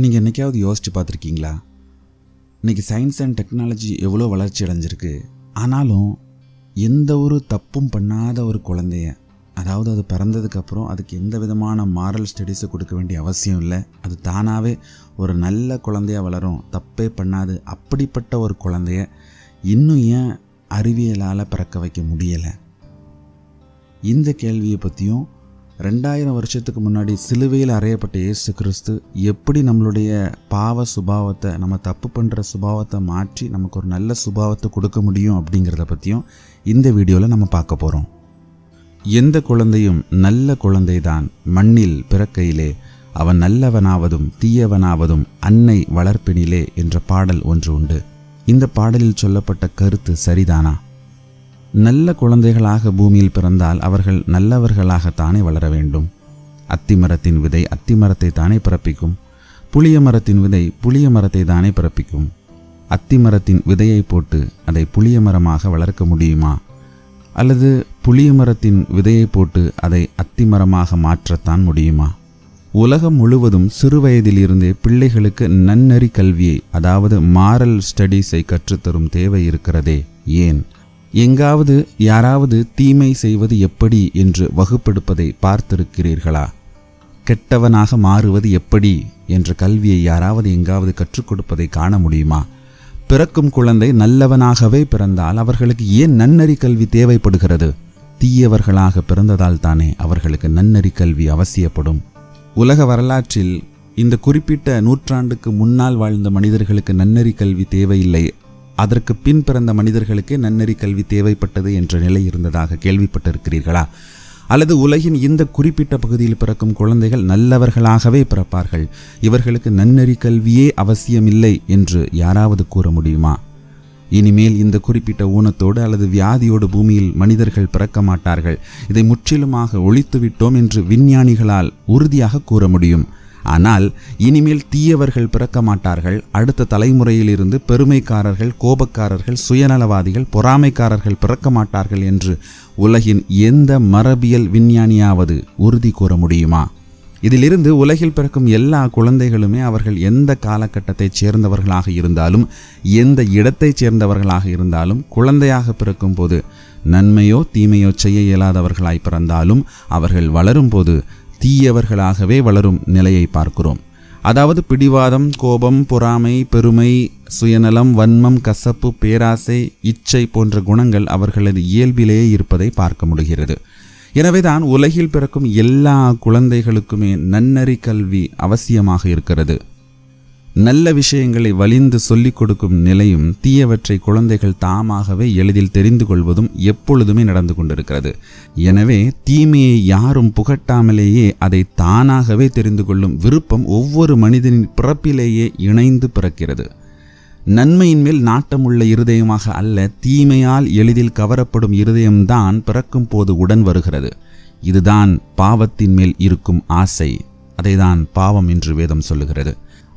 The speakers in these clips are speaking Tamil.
நீங்கள் என்றைக்காவது யோசித்து பார்த்துருக்கீங்களா? இன்றைக்கி சயின்ஸ் அண்ட் டெக்னாலஜி எவ்வளோ வளர்ச்சி அடைஞ்சிருக்கு. ஆனாலும் எந்த ஒரு தப்பும் பண்ணாத ஒரு குழந்தைய, அதாவது அது பிறந்ததுக்கப்புறம் அதுக்கு எந்த விதமான மாரல் ஸ்டடீஸை கொடுக்க வேண்டிய அவசியம் இல்லை, அது தானாகவே ஒரு நல்ல குழந்தையாக வளரும், தப்பே பண்ணாது, அப்படிப்பட்ட ஒரு குழந்தைய இன்னும் ஏன் அறிவியலால் பிறக்க வைக்க முடியலை? இந்த கேள்வியை பற்றியும் 2000 வருஷத்துக்கு முன்னாடி சிலுவையில் அறையப்பட்ட இயேசு கிறிஸ்து எப்படி நம்மளுடைய பாவ சுபாவத்தை, நம்ம தப்பு பண்ணுற சுபாவத்தை மாற்றி நமக்கு ஒரு நல்ல சுபாவத்தை கொடுக்க முடியும் அப்படிங்கிறத பற்றியும் இந்த வீடியோவில் நம்ம பார்க்க போகிறோம். எந்த குழந்தையும் நல்ல குழந்தை தான் மண்ணில் பிறக்கையிலே அவன் நல்லவனாவதும் தீயவனாவதும் அன்னை வளர்ப்பினிலே என்ற பாடல் ஒன்று உண்டு. இந்த பாடலில் சொல்லப்பட்ட கருத்து சரிதானா? நல்ல குழந்தைகளாக பூமியில் பிறந்தால் அவர்கள் நல்லவர்களாகத்தானே வளர வேண்டும். அத்திமரத்தின் விதை அத்திமரத்தை தானே பிறப்பிக்கும். புளிய மரத்தின் விதை புளிய மரத்தை தானே பிறப்பிக்கும். அத்திமரத்தின் விதையை போட்டு அதை புளிய மரமாக வளர்க்க முடியுமா? அல்லது புளிய மரத்தின் விதையை போட்டு அதை அத்திமரமாக மாற்றத்தான் முடியுமா? உலகம் முழுவதும் சிறுவயதிலிருந்தே பிள்ளைகளுக்கு நன்னறி கல்வியை, அதாவது மாரல் ஸ்டடீஸை கற்றுத்தரும் தேவை இருக்கிறதே, ஏன்? எங்காவது யாராவது தீமை செய்வது எப்படி என்று வகுப்பெடுப்பதை பார்த்திருக்கிறீர்களா? கெட்டவனாக மாறுவது எப்படி என்ற கல்வியை யாராவது எங்காவது கற்றுக் கொடுப்பதை காண முடியுமா? பிறக்கும் குழந்தை நல்லவனாகவே பிறந்தால் அவர்களுக்கு ஏன் நன்னறி கல்வி தேவைப்படுகிறது? தீயவர்களாக பிறந்ததால் தானே அவர்களுக்கு நன்னறி கல்வி அவசியப்படும். உலக வரலாற்றில் இந்த குறிப்பிட்ட நூற்றாண்டுக்கு முன்னால் வாழ்ந்த மனிதர்களுக்கு நன்னறி கல்வி தேவையில்லை, அதற்கு பின் பிறந்த மனிதர்களுக்கே நன்னறி கல்வி தேவைப்பட்டது என்ற நிலை இருந்ததாக கேள்விப்பட்டிருக்கிறீர்களா? அல்லது உலகின் இந்த குறிப்பிட்ட பகுதியில் பிறக்கும் குழந்தைகள் நல்லவர்களாகவே பிறப்பார்கள், இவர்களுக்கு நன்னறி கல்வியே அவசியமில்லை என்று யாராவது கூற முடியுமா? இனிமேல் இந்த குறிப்பிட்ட ஊனத்தோடு அல்லது வியாதியோடு பூமியில் மனிதர்கள் பிறக்க மாட்டார்கள், இதை முற்றிலுமாக ஒழித்துவிட்டோம் என்று விஞ்ஞானிகளால் உறுதியாக கூற முடியும். ஆனால் இனிமேல் தீயவர்கள் பிறக்க மாட்டார்கள். அடுத்த தலைமுறையிலிருந்து பெருமைக்காரர்கள், கோபக்காரர்கள், சுயநலவாதிகள், பொறாமைக்காரர்கள் பிறக்க மாட்டார்கள் என்று உலகின் எந்த மரபியல் விஞ்ஞானியாவது உறுதி கூற முடியுமா? இதிலிருந்து உலகில் பிறக்கும் எல்லா குழந்தைகளுமே அவர்கள் எந்த காலகட்டத்தைச் சேர்ந்தவர்களாக இருந்தாலும், எந்த இடத்தைச் சேர்ந்தவர்களாக இருந்தாலும், குழந்தையாக பிறக்கும் போது நன்மையோ தீமையோ செய்ய இயலாதவர்களாய் பிறந்தாலும் அவர்கள் வளரும்போது தீயவர்களாகவே வளரும் நிலையை பார்க்கிறோம். அதாவது பிடிவாதம், கோபம், பொறாமை, பெருமை, சுயநலம், வன்மம், கசப்பு, பேராசை, இச்சை போன்ற குணங்கள் அவர்களது இயல்பிலேயே இருப்பதை பார்க்க முடிகிறது. எனவேதான் உலகில் பிறக்கும் எல்லா குழந்தைகளுக்குமே நன்னறி கல்வி அவசியமாக இருக்கிறது. நல்ல விஷயங்களை வலிந்து சொல்லிக் கொடுக்கும் நிலையும் தீயவற்றை குழந்தைகள் தாமாகவே எளிதில் தெரிந்து கொள்வதும் எப்பொழுதுமே நடந்து கொண்டிருக்கிறது. எனவே தீமையை யாரும் புகட்டாமலேயே அதை தானாகவே தெரிந்து கொள்ளும் விருப்பம் ஒவ்வொரு மனிதனின் பிறப்பிலேயே இணைந்து பிறக்கிறது. நன்மையின் மேல் நாட்டமுள்ள இருதயமாக அல்ல, தீமையால் எளிதில் கவரப்படும் இருதயம்தான் பிறக்கும் போது உடன் வருகிறது. இதுதான் பாவத்தின் மேல் இருக்கும் ஆசை. அதைதான் பாவம் என்று வேதம் சொல்லுகிறது.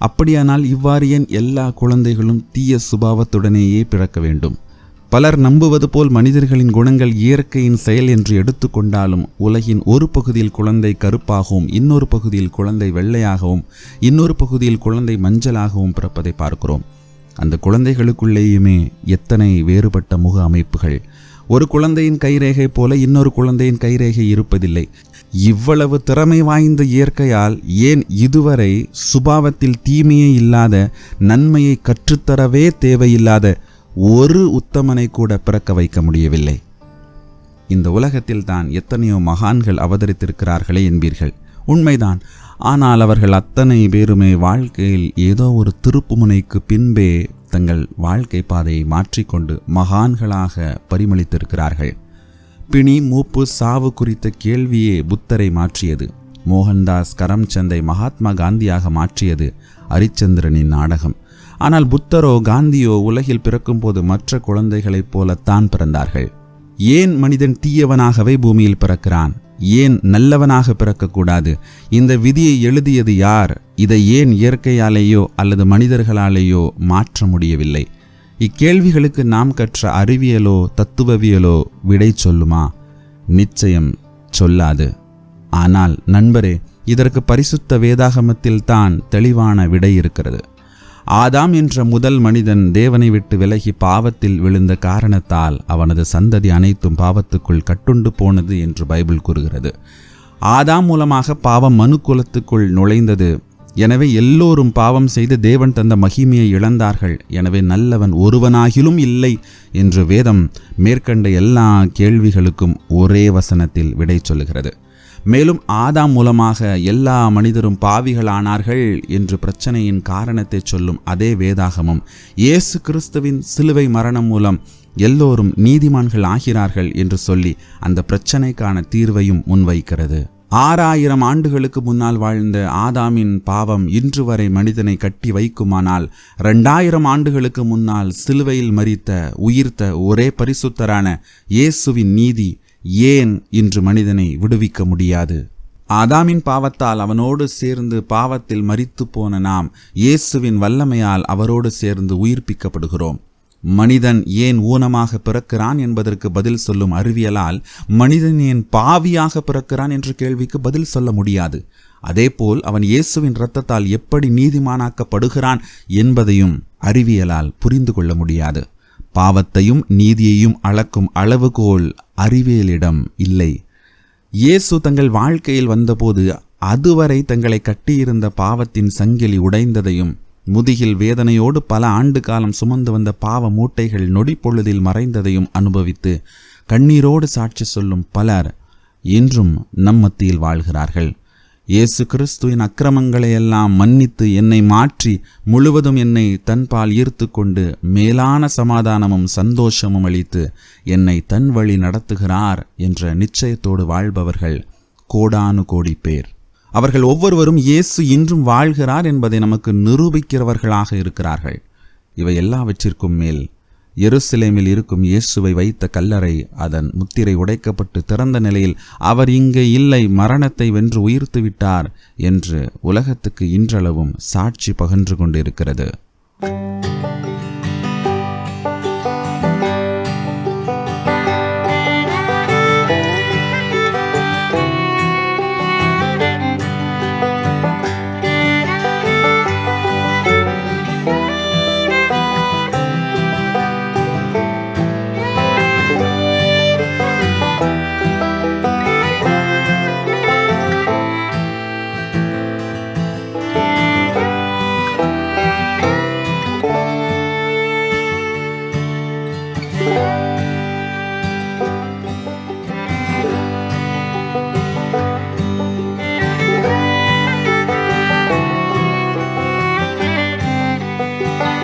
அப்படியானால் இவ்வாறு ஏன் எல்லா குழந்தைகளும் தீய சுபாவத்துடனேயே பிறக்க வேண்டும்? பலர் நம்புவது போல் மனிதர்களின் குணங்கள் இயற்கையின் செயல் என்று எடுத்துக்கொண்டாலும் உலகின் ஒரு பகுதியில் குழந்தை கருப்பாகவும், இன்னொரு பகுதியில் குழந்தை வெள்ளையாகவும், இன்னொரு பகுதியில் குழந்தை மஞ்சளாகவும் பிறப்பதை பார்க்கிறோம். அந்த குழந்தைகளுக்குள்ளேயுமே எத்தனை வேறுபட்ட முக அமைப்புகள்! ஒரு குழந்தையின் கைரேகை போல இன்னொரு குழந்தையின் கைரேகை இருப்பதில்லை. இவ்வளவு திறமை வாய்ந்த இயற்கையால் ஏன் இதுவரை சுபாவத்தில் தீமையே இல்லாத, நன்மையை கற்றுத்தரவே தேவையில்லாத ஒரு உத்தமனை கூட பிறக்க வைக்க முடியவில்லை? இந்த உலகத்தில் தான் எத்தனையோ மகான்கள் அவதரித்திருக்கிறார்களே என்பீர்கள். உண்மைதான். ஆனால் அவர்கள் அத்தனை பேருமே வாழ்க்கையில் ஏதோ ஒரு திருப்புமுனைக்கு பின்பே தங்கள் வாழ்க்கை பாதையை மாற்றிக்கொண்டு மகான்களாக பரிமளித்திருக்கிறார்கள். பிணி, மூப்பு, சாவு குறித்த கேள்வியே புத்தரை மாற்றியது. மோகன்தாஸ் கரம்சந்தை மகாத்மா காந்தியாக மாற்றியது அரிச்சந்திரனின் நாடகம். ஆனால் புத்தரோ காந்தியோ உலகில் பிறக்கும் போது மற்ற குழந்தைகளைப் போலத்தான் பிறந்தார்கள். ஏன் மனிதன் தீயவனாகவே பூமியில் பிறக்கிறான்? ஏன் நல்லவனாக பிறக்கக்கூடாது? இந்த விதியை எழுதியது யார்? இதை ஏன் இயற்கையாலேயோ அல்லது மனிதர்களாலேயோ மாற்ற முடியவில்லை? இக்கேள்விகளுக்கு நாம் கற்ற அறிவியலோ தத்துவவியலோ விடை சொல்லுமா? நிச்சயம் சொல்லாது. ஆனால் நண்பரே, இதற்கு பரிசுத்த வேதாகமத்தில் தான் தெளிவான விடை இருக்கிறது. ஆதாம் என்ற முதல் மனிதன் தேவனை விட்டு விலகி பாவத்தில் விழுந்த காரணத்தால் அவனது சந்ததி அனைத்தும் பாவத்துக்குள் கட்டுண்டு போனது என்று பைபிள் கூறுகிறது. ஆதாம் மூலமாக பாவம் மனுக்குலத்துக்குள் நுழைந்தது. எனவே எல்லோரும் பாவம் செய்து தேவன் தந்த மகிமையை இழந்தார்கள். எனவே நல்லவன் ஒருவனாகிலும் இல்லை என்று வேதம் மேற்கண்ட எல்லா கேள்விகளுக்கும் ஒரே வசனத்தில் விடை சொல்லுகிறது. மேலும் ஆதாம் மூலமாக எல்லா மனிதரும் பாவிகளானார்கள் என்று பிரச்சனையின் காரணத்தை சொல்லும் அதே வேதாகமம் இயேசு கிறிஸ்துவின் சிலுவை மரணம் மூலம் எல்லோரும் நீதிமான்கள் ஆகிறார்கள் என்று சொல்லி அந்த பிரச்சனைக்கான தீர்வையும் முன்வைக்கிறது. 6000 ஆண்டுகளுக்கு முன்னால் வாழ்ந்த ஆதாமின் பாவம் இன்று வரை மனிதனை கட்டி வைக்குமானால் 2000 ஆண்டுகளுக்கு முன்னால் சிலுவையில் மரித்த உயிர்த்த ஒரே பரிசுத்தரான இயேசுவின் நீதி ஏன் இன்று மனிதனை விடுவிக்க முடியாது? ஆதாமின் பாவத்தால் அவனோடு சேர்ந்து பாவத்தில் மரித்து போன நாம் இயேசுவின் வல்லமையால் அவரோடு சேர்ந்து உயிர்ப்பிக்கப்படுகிறோம். மனிதன் ஏன் ஊனமாக பிறக்கிறான் என்பதற்கு பதில் சொல்லும் அறிவியலால் மனிதன் ஏன் பாவியாக பிறக்கிறான் என்ற கேள்விக்கு பதில் சொல்ல முடியாது. அதேபோல் அவன் இயேசுவின் இரத்தத்தால் எப்படி நீதிமானாக்கப்படுகிறான் என்பதையும் அறிவியலால் புரிந்து கொள்ள முடியாது. பாவத்தையும் நீதியையும் அளக்கும் அளவுகோல் அறிவியலிடம் இல்லை. இயேசு தங்கள் வாழ்க்கையில் வந்தபோது அதுவரை தங்களை கட்டியிருந்த பாவத்தின் சங்கிலி உடைந்ததையும் முதுகில் வேதனையோடு பல ஆண்டு காலம் சுமந்து வந்த பாவ மூட்டைகள் நொடி பொழுதில் மறைந்ததையும் அனுபவித்து கண்ணீரோடு சாட்சி சொல்லும் பலர் இன்றும் நம் மத்தியில் வாழ்கிறார்கள். இயேசு கிறிஸ்துவின் அக்கிரமங்களை எல்லாம் மன்னித்து என்னை மாற்றி முழுவதும் என்னை தன்பால் ஈர்த்து கொண்டு மேலான சமாதானமும் சந்தோஷமும் அளித்து என்னை தன் வழி நடத்துகிறார் என்ற நிச்சயத்தோடு வாழ்பவர்கள் கோடானு கோடி பேர். அவர்கள் ஒவ்வொருவரும் இயேசு இன்றும் வாழ்கிறார் என்பதை நமக்கு நிரூபிக்கிறவர்களாக இருக்கிறார்கள். இவை எல்லாவற்றிற்கும் மேல் எருசலேமில் இருக்கும் இயேசுவை வைத்த கல்லறை அதன் முத்திரை உடைக்கப்பட்டு திறந்த நிலையில் அவர் இங்கே இல்லை, மரணத்தை வென்று உயிர்த்து விட்டார் என்று உலகத்துக்கு இன்றளவும் சாட்சி பகன்று கொண்டிருக்கிறது.